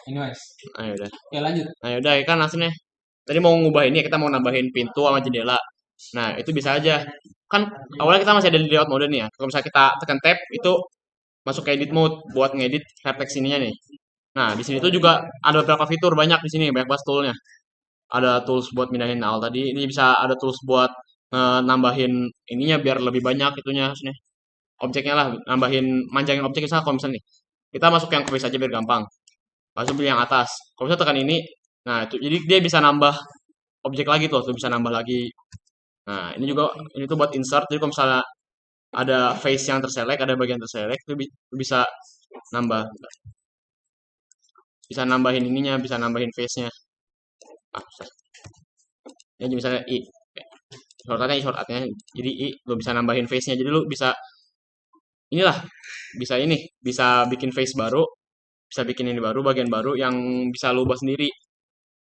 Ini Mas. Nah, ya udah. Ya lanjut. Nah, ya udah kan hasilnya. Tadi mau ngubah ini kita mau nambahin pintu sama jendela. Nah, itu bisa aja. Kan awalnya kita masih ada di layout mode nih ya. Kalau misalnya kita tekan tab itu masuk ke edit mode buat ngedit vertex ininya nih. Nah, di sini tuh juga ada beberapa fitur banyak di sini, banyak banget toolnya. Ada tools buat mindahin awal tadi, ini bisa ada tools buat nambahin ininya biar lebih banyak itunya sini. Objeknya lah, nambahin manjangin objek misalnya kalau misalnya nih. Kita masuk yang quiz aja biar gampang. Masuk pilih yang atas. Kalau misalnya tekan ini, nah itu jadi dia bisa nambah objek lagi tuh bisa nambah lagi. Nah, ini tuh buat insert. Jadi kalau misalnya ada face yang terselect, ada bagian terselect itu bisa nambah bisa nambahin ininya, bisa nambahin face-nya. Ah, ya misalnya shortcutnya jadi lu bisa nambahin face-nya. Jadi lu bisa inilah bisa bikin face baru, bisa bikin ini baru, bagian baru yang bisa lu ubah sendiri.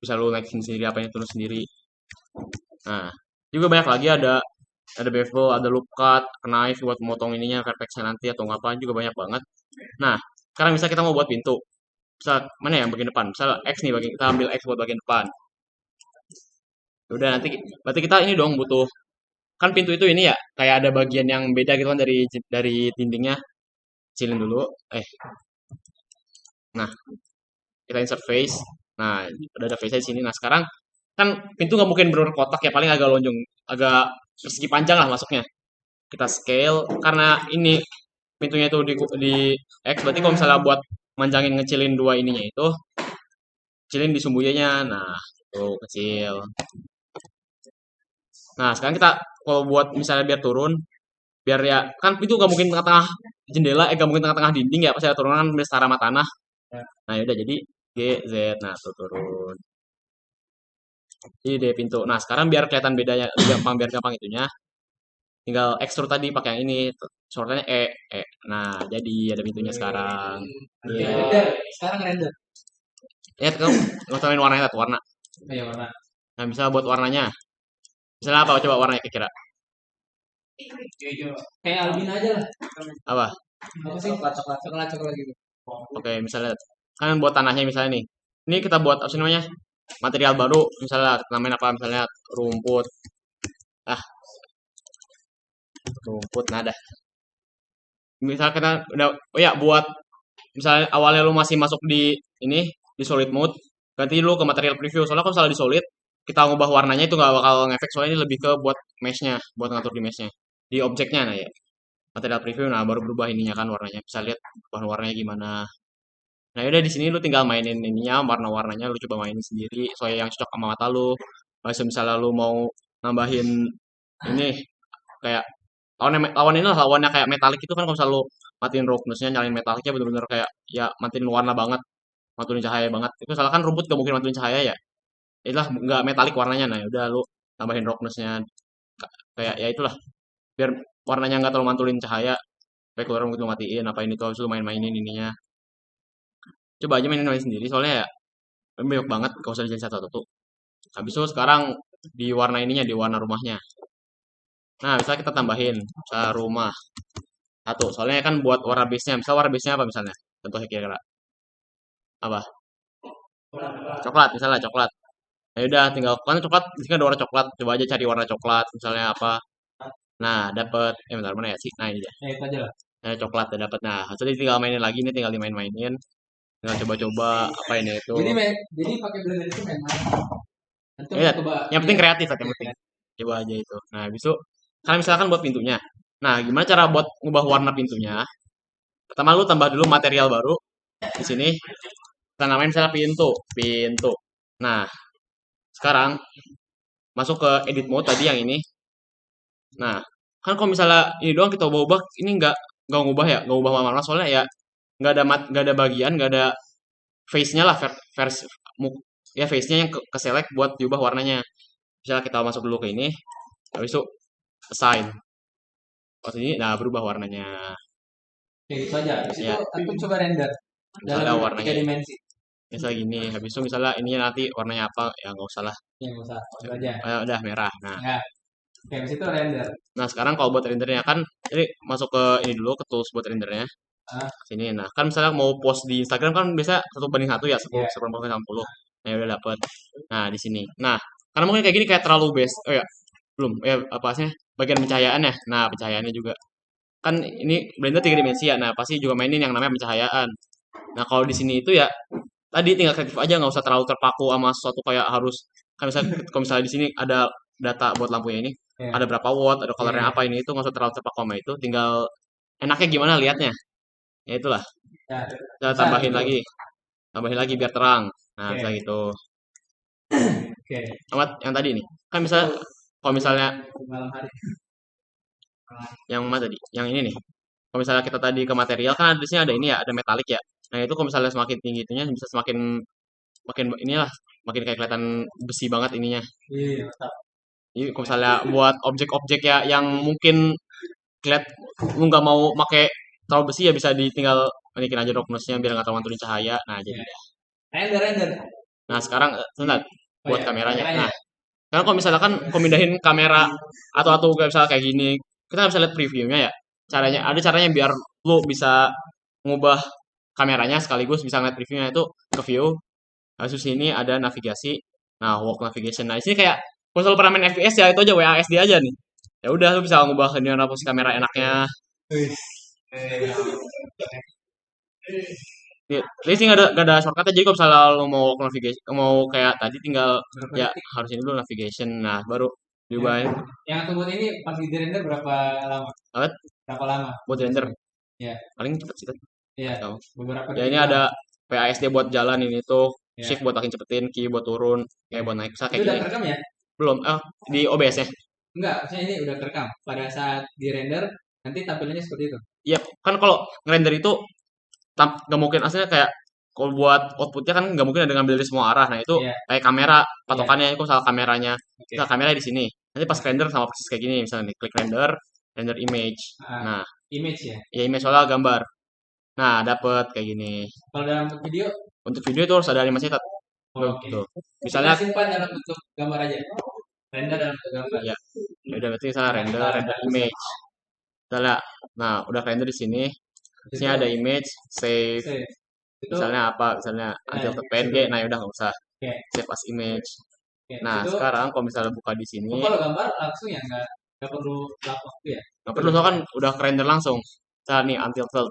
Bisa lu naikin sendiri apa yang turun sendiri. Nah, juga banyak lagi ada bevel, ada loop cut, knife buat motong ininya, vertexnya nanti atau ngapain juga banyak banget. Nah, sekarang bisa kita mau buat pintu. Misal mana yang bagian depan? Misal X nih, kita ambil X buat bagian depan. Udah nanti berarti kita ini dong butuh kan pintu itu ini ya kayak ada bagian yang beda gitu kan dari dindingnya. Kecilin dulu. Nah kita insert face. Nah udah ada face di sini. Nah sekarang kan pintu nggak mungkin bener kotak ya paling agak lonjong, agak persegi panjang lah masuknya. Kita scale karena ini pintunya itu di X berarti kalau misalnya buat manjangin ngecilin dua ininya itu kecilin di sumbunya. Nah tuh kecil. Nah sekarang kita kalau buat misalnya biar turun biar ya kan itu gak mungkin tengah-tengah jendela gak mungkin tengah-tengah dinding ya pasti ada turunan setara sama tanah. Nah yaudah jadi G Z nah tuh turun ini deh pintu. Nah sekarang biar kelihatan bedanya biar gampang itunya tinggal extrude tadi pakai yang ini shortnya nah jadi ada pintunya sekarang. Oke, render. Sekarang render. Ya kamu ngomongin warnanya tuh warna. Ayo warna. Nah bisa buat warnanya misalnya apa coba warnanya kira-kira Kayak Albin aja lah. apa. Apa sih? Coklat, coklat, coklat gitu. Oke misalnya kan buat tanahnya misalnya nih ini kita buat apa sih namanya material baru misalnya namanya apa misalnya rumput. Ah, rumput nada. Misal kita udah oh ya buat misalnya awalnya lu masih masuk ini di solid mode, ganti lu ke material preview. Soalnya kalau misalnya di solid kita ngubah warnanya itu nggak bakal ngefek soalnya ini lebih ke buat meshnya, buat ngatur di meshnya, di objeknya nah ya. Material preview nah baru berubah ininya kan warnanya. Bisa lihat bahan warnanya gimana. Nah udah di sini lu tinggal mainin ininya warna-warnanya lu coba mainin sendiri soalnya yang cocok sama mata lu. Kalau misalnya lu mau nambahin ini kayak lawan ini lah lawannya kayak metalik itu kan kalau misalnya lu matiin roughness-nya nyalain metaliknya bener-bener kayak ya matiin warna banget matuin cahaya banget itu salah kan rumput gak mungkin matuin cahaya ya itulah nggak metalik warnanya nah ya udah lu tambahin roughness-nya kayak ya itulah biar warnanya nggak terlalu mantulin cahaya kayak keluar rumput lu matiin apa ini tuh habis lu main-mainin ininya coba aja mainin sendiri soalnya ya banyak banget kalau usah dijadiin satu-satu habis itu sekarang di warna ininya di warna rumahnya nah bisa kita tambahin misalnya rumah satu soalnya kan buat warna base-nya misal warna base-nya apa misalnya contohnya kira-kira apa coklat misalnya coklat ya udah tinggal kan coklat di sini ada warna coklat coba aja cari warna coklat misalnya apa nah dapet bentar mana ya sih nah ini dia Ya itu aja lah. nah, coklat ya dapet nah hasilnya tinggal mainin lagi nih tinggal dimain-mainin tinggal coba-coba apa ini itu Jadi pakai blender itu main-main. Nanti ya coba yang penting lihat. kreatif yang penting coba aja itu nah habis itu kalian misalkan buat pintunya nah gimana cara buat ngubah warna pintunya pertama lu tambah dulu material baru di sini kita namain misalnya pintu pintu nah sekarang masuk ke edit mode tadi yang ini. Nah, kan kalau misalnya ini doang kita ubah-ubah, ini nggak ngubah ya, nggak ubah warna soalnya ya nggak ada bagian, nggak ada face-nya lah, versi ya face-nya yang ke select buat diubah warnanya. Misalnya kita masuk dulu ke ini, habis itu assign. Pas ini, nah berubah warnanya. Oke, itu aja. Habis itu Ya, aku coba render misalnya dalam tiga warnanya dimensi. misalnya gini, habis itu misalnya ini nanti warnanya apa, ya nggak usah lah. Ya, nggak usah. Itu aja. Udah merah. Nah, Ya. Oke, habis itu render. nah sekarang kalau buat rendernya kan, jadi masuk ke ini dulu ke tools buat rendernya. Ah, Sini. Nah, kan misalnya mau post di Instagram kan biasa 1:1 ya, 10 iya. 10/60. Nah, ya udah dapet. Nah, di sini. Nah, karena mungkin kayak gini kayak terlalu base. Oh ya, belum. Ya apa sih? Bagian pencahayaan ya. Nah, pencahayaannya juga. Kan ini Blender 3 dimensi ya. Nah, pasti juga mainin yang namanya pencahayaan. Nah, kalau di sini itu ya tadi tinggal kreatif aja, nggak usah terlalu terpaku sama sesuatu kayak harus kan misalnya kalau misalnya di sini ada data buat lampunya ini, Iya. ada berapa watt, ada Iya, colornya iya. apa ini itu nggak usah terlalu terpaku sama itu, tinggal enaknya gimana liatnya. Ya itulah. Ya, Kita bisa gitu. tambahin lagi biar terang. Nah, bisa Oke, gitu. oke. Amat yang tadi nih. Kan misalnya kalau misalnya Malam hari. yang mana tadi? Yang ini nih. Kalau misalnya kita tadi ke material kan di sini ada ini ya, ada metalik ya. Nah, itu kalau misalnya semakin tinggi itunya bisa semakin makin inilah makin kayak kelihatan besi banget ininya. Iya, mantap. Jadi kalau misalnya buat objek-objek ya yang mungkin keliat lu nggak mau make terlalu besi ya bisa ditinggal naikin aja roughness-nya biar nggak terlalu mantuin cahaya. Nah, jadi Ya. Render, render. nah sekarang sebentar Oh buat ya, kameranya. kameranya Nah, ya. karena kalau misalkan kalau mindahin kamera atau kayak misalnya kayak gini, kita nggak bisa lihat previewnya ya. Ada caranya biar lu bisa ngubah kameranya sekaligus bisa ngeliat previewnya itu ke view. Habis sini ada navigasi. Nah, walk navigation. Nah, di sini kayak kalau selalu pernah main FPS ya itu aja WASD aja nih. Ya udah lu bisa ngubah ini posisi kamera enaknya. Wih. Eh, Jadi sih nggak ada shortcutnya. Jadi kalau misalnya lu mau walk navigation, mau kayak tadi tinggal berapa ya detik? harus ini dulu navigation. Nah, baru Yang, diubahin. yang tunggu ini pas di render berapa lama? Alat Berapa lama? buat render Ya, paling cepet sih. iya. Tahu. Beberapa Ya detik ini doang. ada PASD buat jalan ini tuh, Ya, shift buat makin cepetin, key buat turun, oke. buat naik, bisa Itu kayak udah gini. terekam ya? Belum, di OBS ya. Enggak, maksudnya ini udah terekam. Pada saat di render, nanti tampilannya seperti itu. Iya, kan kalau ngerender itu nggak mungkin aslinya kayak kalau buat outputnya kan nggak mungkin ada ngambil dari semua arah. Nah itu Iya, kayak kamera iya. patokannya itu salah kameranya. Oke. Nah kamera di sini. Nanti pas Nah, render sama persis kayak gini misalnya nih klik render, render image. ah, Nah image ya. ya image soalnya gambar. Nah dapet kayak gini. Kalau dalam video, Untuk video itu harus ada animasi oh, oke. tuh. Kita Misalnya simpan dalam bentuk gambar aja. Render dalam bentuk gambar. ya ya udah berarti misalnya Nah, render kita render bisa. image. Misalnya, nah udah render di sini. Di sini Itu ada image, save. save. Itu Misalnya apa? Misalnya nah, until PNG. situ. Nah ya udah nggak usah Oke, save as image. oke. Nah, Itu sekarang kalau misalnya buka di oh, sini, kalau gambar langsung ya nggak perlu lap waktu ya. nggak Itu perlu udah soalnya bisa. kan udah render langsung. Misalnya nih until third,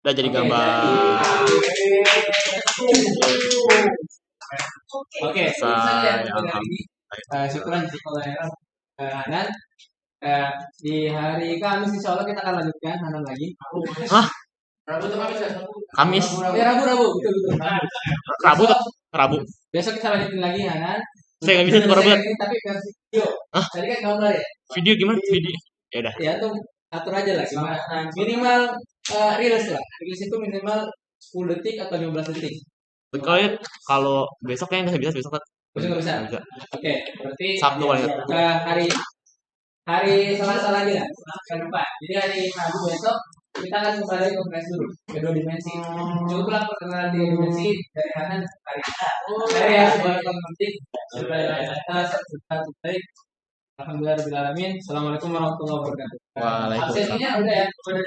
udah jadi Oke, jadi gambar oke, itu saja selesai. sampai hari ini. Syukuran jazakallahu Hanan. Di hari Kamis insya Allah kita akan lanjutkan Hanan lagi. Hah? Rabu atau Kamis ya? Kamis, Rabu, Rabu, betul, betul. Rabu, Besok, Rabu. besok kita lanjutin lagi Hanan. Saya nggak bisa tuh Rabu. Ini tapi versi video. Hah? Tadi kan gambar ya. Video gimana? Video? Ya udah. Ya tuh atur aja lah gimana. Minimal reels lah. Reels itu minimal 10 detik atau 15 detik. Kalau kalau besok kayaknya nggak bisa besok kan? Besok nggak bisa. Nggak bisa. Oke, berarti Sabtu paling. hari hari Selasa lagi lah. Bukan depan. Jadi hari Rabu besok kita akan kembali ke flash dulu ke 2 dimensi. Cukuplah perkenalan 3 dimensi dari kanan hari dari yang sebuah penting sudah baik. Alhamdulillah. Assalamualaikum warahmatullahi wabarakatuh. Waalaikumsalam. Absensinya udah ya. Udah